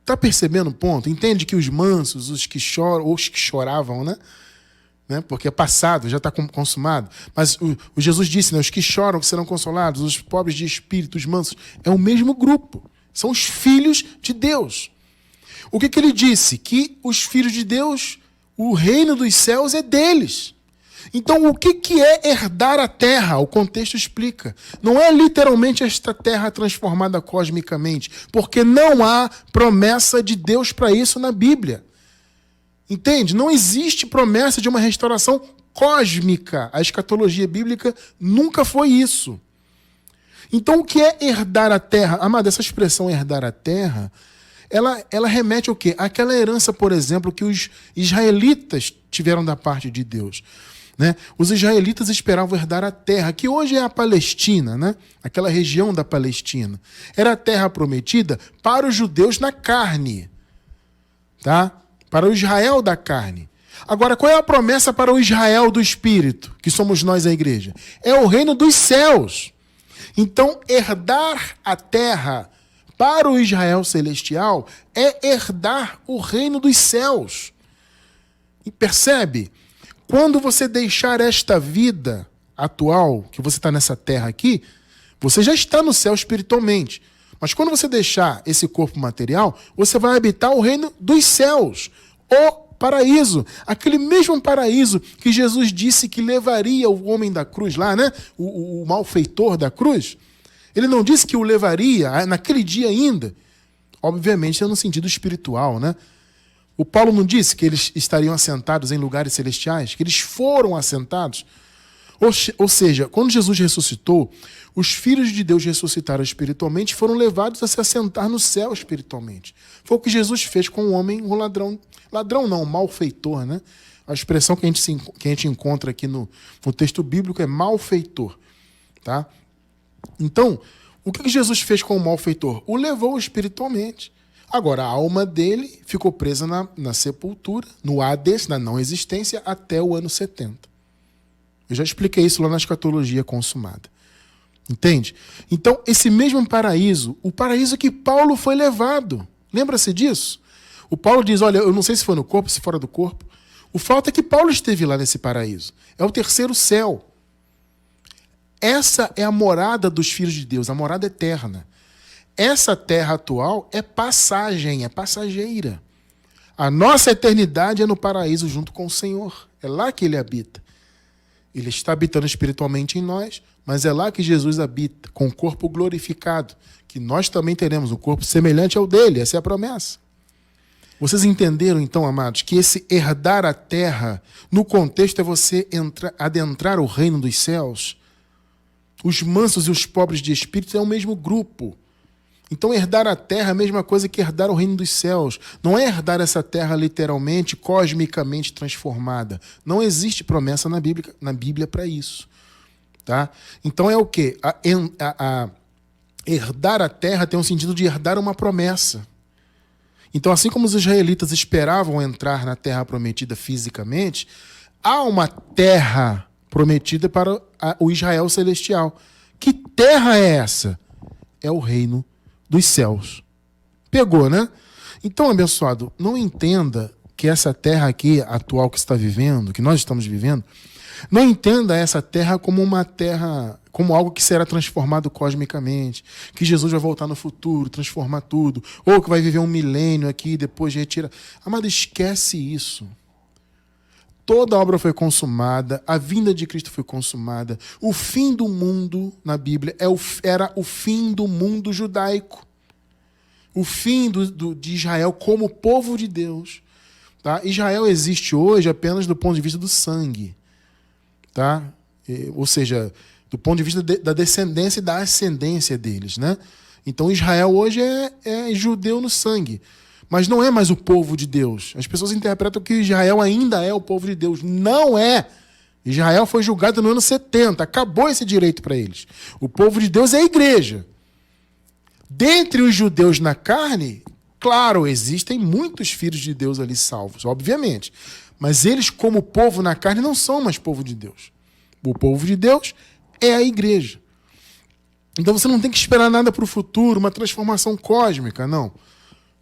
Está percebendo o ponto? Entende que os mansos, os que choram, ou os que choravam, né? Porque é passado, já está consumado. Mas o Jesus disse, né? Os que choram que serão consolados, os pobres de espírito, os mansos, é o mesmo grupo. São os filhos de Deus. O que ele disse? Que os filhos de Deus, o reino dos céus é deles. Então, o que é herdar a terra? O contexto explica. Não é literalmente esta terra transformada cosmicamente, porque não há promessa de Deus para isso na Bíblia. Entende? Não existe promessa de uma restauração cósmica. A escatologia bíblica nunca foi isso. Então, o que é herdar a terra? Amado, essa expressão herdar a terra, ela remete ao quê? Àquela herança, por exemplo, que os israelitas tiveram da parte de Deus. Né? Os israelitas esperavam herdar a terra, que hoje é a Palestina, né? Aquela região da Palestina. Era a terra prometida para os judeus na carne, tá? Para o Israel da carne. Agora, qual é a promessa para o Israel do Espírito, que somos nós a igreja? É o reino dos céus. Então, herdar a terra para o Israel celestial é herdar o reino dos céus. E percebe? Quando você deixar esta vida atual, que você está nessa terra aqui, você já está no céu espiritualmente. Mas quando você deixar esse corpo material, você vai habitar o reino dos céus, o paraíso. Aquele mesmo paraíso que Jesus disse que levaria o homem da cruz lá, né? O malfeitor da cruz. Ele não disse que o levaria naquele dia ainda. Obviamente é no sentido espiritual, né? O Paulo não disse que eles estariam assentados em lugares celestiais? Que eles foram assentados? Ou seja, quando Jesus ressuscitou, os filhos de Deus ressuscitaram espiritualmente e foram levados a se assentar no céu espiritualmente. Foi o que Jesus fez com o homem, o ladrão. Ladrão não, malfeitor, né? A expressão que a gente encontra aqui no texto bíblico é malfeitor. Tá? Então, o que Jesus fez com o malfeitor? O levou espiritualmente. Agora, a alma dele ficou presa na sepultura, no Hades, na não existência, até o ano 70. Eu já expliquei isso lá na escatologia consumada. Entende? Então, esse mesmo paraíso, o paraíso que Paulo foi levado, lembra-se disso? O Paulo diz, olha, eu não sei se foi no corpo, se fora do corpo. O fato é que Paulo esteve lá nesse paraíso. É o terceiro céu. Essa é a morada dos filhos de Deus, a morada eterna. Essa terra atual é passagem, é passageira. A nossa eternidade é no paraíso junto com o Senhor. É lá que ele habita. Ele está habitando espiritualmente em nós, mas é lá que Jesus habita, com o corpo glorificado, que nós também teremos um corpo semelhante ao dele. Essa é a promessa. Vocês entenderam, então, amados, que esse herdar a terra, no contexto, é você adentrar o reino dos céus? Os mansos e os pobres de espírito é o mesmo grupo. Então, herdar a terra é a mesma coisa que herdar o reino dos céus. Não é herdar essa terra literalmente, cosmicamente transformada. Não existe promessa na Bíblia para isso. Tá? Então, é o quê? Herdar a terra tem um sentido de herdar uma promessa. Então, assim como os israelitas esperavam entrar na terra prometida fisicamente, há uma terra prometida para o Israel celestial. Que terra é essa? É o reino dos céus. Pegou, né? Então, abençoado, não entenda que essa terra aqui, atual que você está vivendo, que nós estamos vivendo, não entenda essa terra como uma terra, como algo que será transformado cosmicamente, que Jesus vai voltar no futuro, transformar tudo, ou que vai viver um milênio aqui e depois retira. Amado, esquece isso. Toda a obra foi consumada, a vinda de Cristo foi consumada. O fim do mundo, na Bíblia, era o fim do mundo judaico. O fim de Israel como povo de Deus. Tá? Israel existe hoje apenas do ponto de vista do sangue. Tá? Ou seja, do ponto de vista da descendência e da ascendência deles. Né? Então Israel hoje é judeu no sangue. Mas não é mais o povo de Deus. As pessoas interpretam que Israel ainda é o povo de Deus. Não é. Israel foi julgado no ano 70. Acabou esse direito para eles. O povo de Deus é a igreja. Dentre os judeus na carne, claro, existem muitos filhos de Deus ali salvos, obviamente. Mas eles, como povo na carne, não são mais povo de Deus. O povo de Deus é a igreja. Então você não tem que esperar nada para o futuro, uma transformação cósmica, não.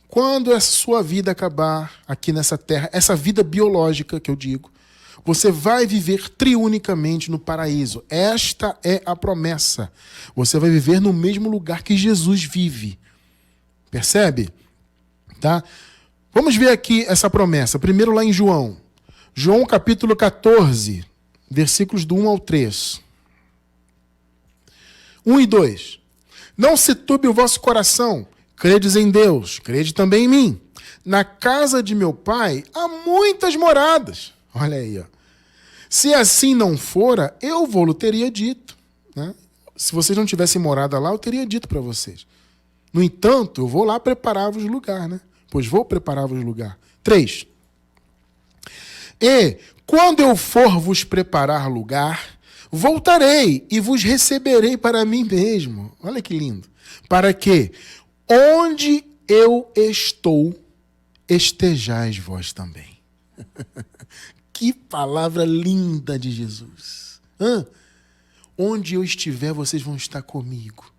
Quando essa sua vida acabar aqui nessa terra, essa vida biológica que eu digo, você vai viver triunicamente no paraíso. Esta é a promessa. Você vai viver no mesmo lugar que Jesus vive. Percebe? Tá? Vamos ver aqui essa promessa. Primeiro lá em João. João capítulo 14, versículos do 1 ao 3. 1 e 2. Não se turbe o vosso coração. Credes em Deus, crede também em mim. Na casa de meu pai há muitas moradas. Olha aí, ó. Se assim não fora, eu vou-lo teria dito. Né? Se vocês não tivessem morada lá, eu teria dito para vocês. No entanto, eu vou lá preparar-vos lugar, né? Pois vou preparar-vos lugar. 3. E, quando eu for vos preparar lugar, voltarei e vos receberei para mim mesmo. Olha que lindo. Para que onde eu estou, estejais vós também. Que palavra linda de Jesus. Onde eu estiver, vocês vão estar comigo.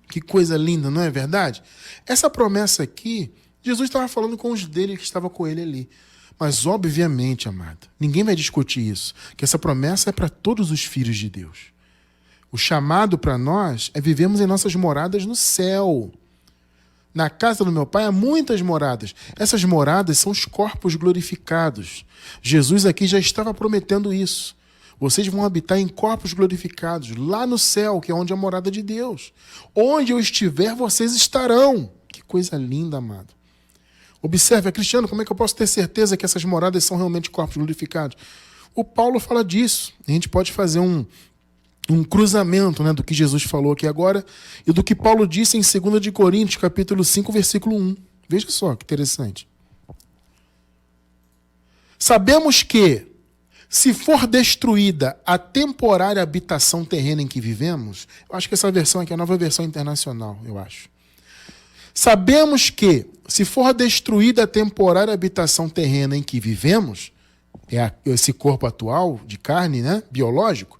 Que coisa linda, não é verdade? Essa promessa aqui, Jesus estava falando com os dele que estavam com ele ali. Mas, obviamente, amado, ninguém vai discutir isso, que essa promessa é para todos os filhos de Deus. O chamado para nós é vivermos em nossas moradas no céu. Na casa do meu pai há muitas moradas. Essas moradas são os corpos glorificados. Jesus aqui já estava prometendo isso. Vocês vão habitar em corpos glorificados, lá no céu, que é onde é a morada de Deus. Onde eu estiver, vocês estarão. Que coisa linda, amado. Observe, Cristiano, como é que eu posso ter certeza que essas moradas são realmente corpos glorificados? O Paulo fala disso. A gente pode fazer um cruzamento, né, do que Jesus falou aqui agora e do que Paulo disse em 2 de Coríntios, capítulo 5, versículo 1. Veja só que interessante. Sabemos que, se for destruída a temporária habitação terrena em que vivemos, eu acho que essa versão aqui é a nova versão internacional, eu acho. Sabemos que, se for destruída a temporária habitação terrena em que vivemos, esse corpo atual de carne, né, biológico,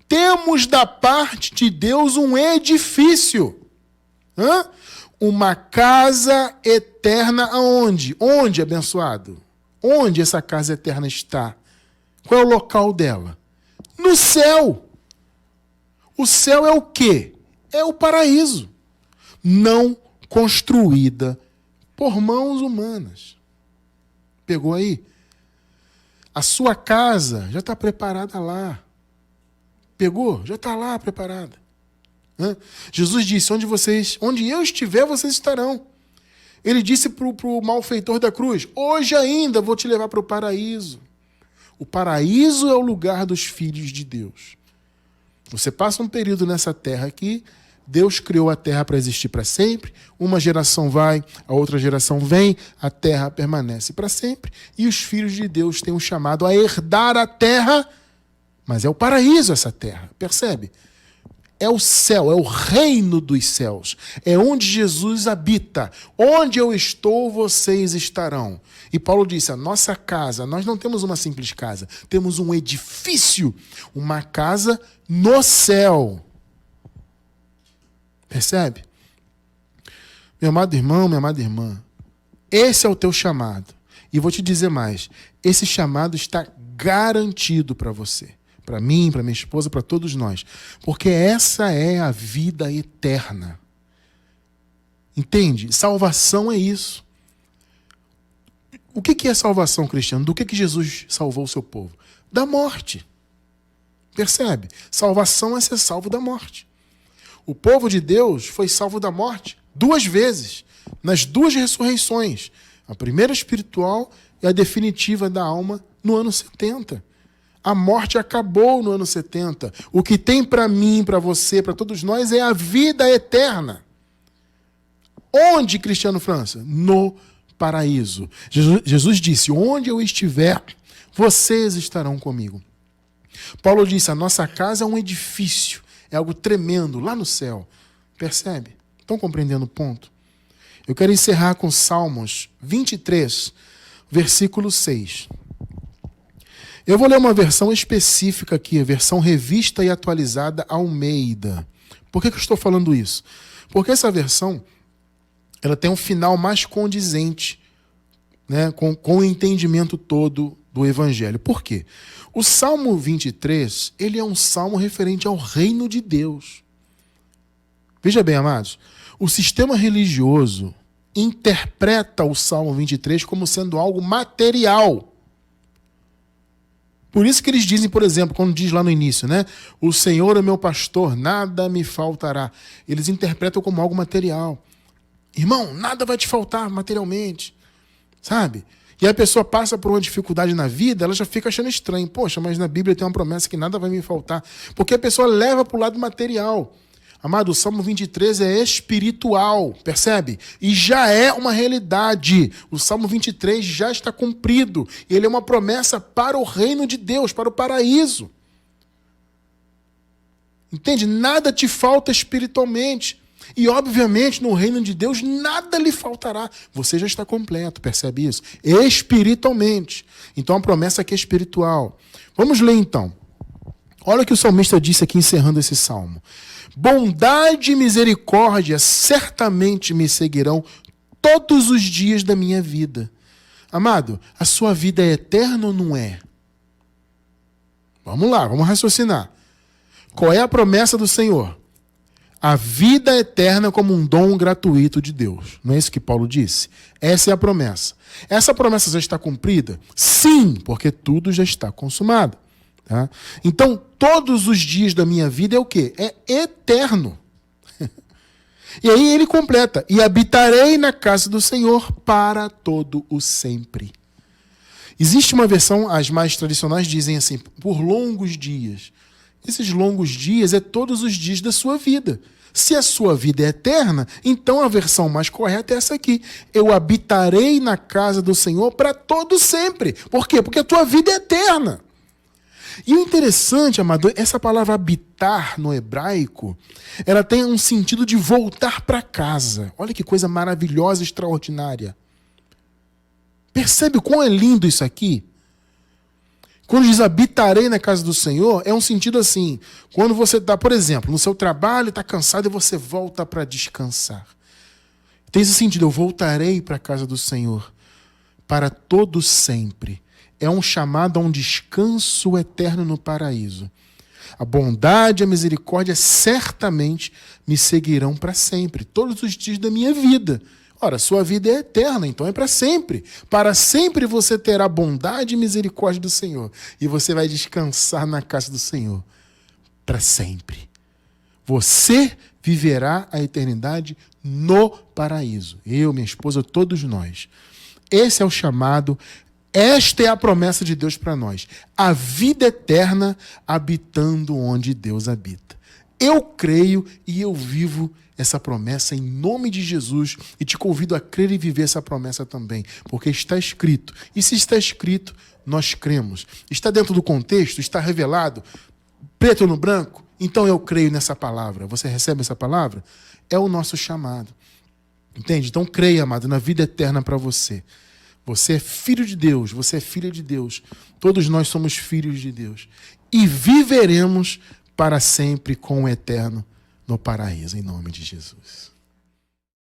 temos da parte de Deus um edifício. Uma casa eterna aonde? Onde, abençoado? Onde essa casa eterna está? Qual é o local dela? No céu. O céu é o quê? É o paraíso. Não construída por mãos humanas. Pegou aí? A sua casa já está preparada lá. Pegou? Já está lá preparada. Jesus disse, onde eu estiver, vocês estarão. Ele disse para o malfeitor da cruz, hoje ainda vou te levar para o paraíso. O paraíso é o lugar dos filhos de Deus. Você passa um período nessa terra aqui, Deus criou a terra para existir para sempre, uma geração vai, a outra geração vem, a terra permanece para sempre, e os filhos de Deus têm um chamado a herdar a terra, mas é o paraíso essa terra, percebe? É o céu, é o reino dos céus, é onde Jesus habita. Onde eu estou, vocês estarão. E Paulo disse, a nossa casa, nós não temos uma simples casa, temos um edifício, uma casa no céu. Percebe? Meu amado irmão, minha amada irmã, esse é o teu chamado. E vou te dizer mais, esse chamado está garantido para você. Para mim, para minha esposa, para todos nós. Porque essa é a vida eterna. Entende? Salvação é isso. O que é salvação, Cristiano? Do que Jesus salvou o seu povo? Da morte. Percebe? Salvação é ser salvo da morte. O povo de Deus foi salvo da morte 2 vezes, nas 2 ressurreições. A primeira espiritual e a definitiva da alma no ano 70. A morte acabou no ano 70. O que tem para mim, para você, para todos nós é a vida eterna. Onde, Cristiano França? No paraíso. Jesus disse, onde eu estiver, vocês estarão comigo. Paulo disse, a nossa casa é um edifício, é algo tremendo lá no céu. Percebe? Estão compreendendo o ponto? Eu quero encerrar com Salmos 23, versículo 6. Eu vou ler uma versão específica aqui, a versão revista e atualizada Almeida. Por que eu estou falando isso? Porque essa versão ela tem um final mais condizente, né, com o entendimento todo do Evangelho. Por quê? O Salmo 23, ele é um salmo referente ao reino de Deus. Veja bem, amados, o sistema religioso interpreta o Salmo 23 como sendo algo material. Por isso que eles dizem, por exemplo, quando diz lá no início, né? O Senhor é meu pastor, nada me faltará. Eles interpretam como algo material. Irmão, nada vai te faltar materialmente, sabe? E a pessoa passa por uma dificuldade na vida, ela já fica achando estranho. Poxa, mas na Bíblia tem uma promessa que nada vai me faltar. Porque a pessoa leva para o lado material. Amado, o Salmo 23 é espiritual, percebe? E já é uma realidade. O Salmo 23 já está cumprido. Ele é uma promessa para o reino de Deus, para o paraíso. Entende? Nada te falta espiritualmente. E, obviamente, no reino de Deus, nada lhe faltará. Você já está completo, percebe isso? Espiritualmente. Então, a promessa aqui é espiritual. Vamos ler, então. Olha o que o salmista disse aqui, encerrando esse salmo. Bondade e misericórdia certamente me seguirão todos os dias da minha vida. Amado, a sua vida é eterna ou não é? Vamos lá, vamos raciocinar. Qual é a promessa do Senhor? A vida eterna como um dom gratuito de Deus. Não é isso que Paulo disse? Essa é a promessa. Essa promessa já está cumprida? Sim, porque tudo já está consumado. Tá? Então, todos os dias da minha vida é o quê? É eterno. E aí ele completa. E habitarei na casa do Senhor para todo o sempre. Existe uma versão, as mais tradicionais dizem assim, por longos dias. Esses longos dias é todos os dias da sua vida. Se a sua vida é eterna, então a versão mais correta é essa aqui. Eu habitarei na casa do Senhor para todo sempre. Por quê? Porque a tua vida é eterna. E o interessante, amado, essa palavra habitar no hebraico, ela tem um sentido de voltar para casa. Olha que coisa maravilhosa, extraordinária. Percebe o quão é lindo isso aqui? Quando diz habitarei na casa do Senhor, é um sentido assim. Quando você está, por exemplo, no seu trabalho, está cansado e você volta para descansar. Tem esse sentido, eu voltarei para a casa do Senhor para todo sempre. É um chamado a um descanso eterno no paraíso. A bondade e a misericórdia certamente me seguirão para sempre, todos os dias da minha vida. Ora, sua vida é eterna, então é para sempre. Para sempre você terá bondade e misericórdia do Senhor. E você vai descansar na casa do Senhor. Para sempre. Você viverá a eternidade no paraíso. Eu, minha esposa, todos nós. Esse é o chamado, esta é a promessa de Deus para nós. A vida eterna habitando onde Deus habita. Eu creio e eu vivo essa promessa em nome de Jesus e te convido a crer e viver essa promessa também, porque está escrito. E se está escrito, nós cremos. Está dentro do contexto, está revelado, preto no branco, então eu creio nessa palavra. Você recebe essa palavra? É o nosso chamado. Entende? Então creia, amado, na vida eterna para você. Você é filho de Deus, você é filha de Deus. Todos nós somos filhos de Deus. E viveremos para sempre com o eterno no paraíso, em nome de Jesus.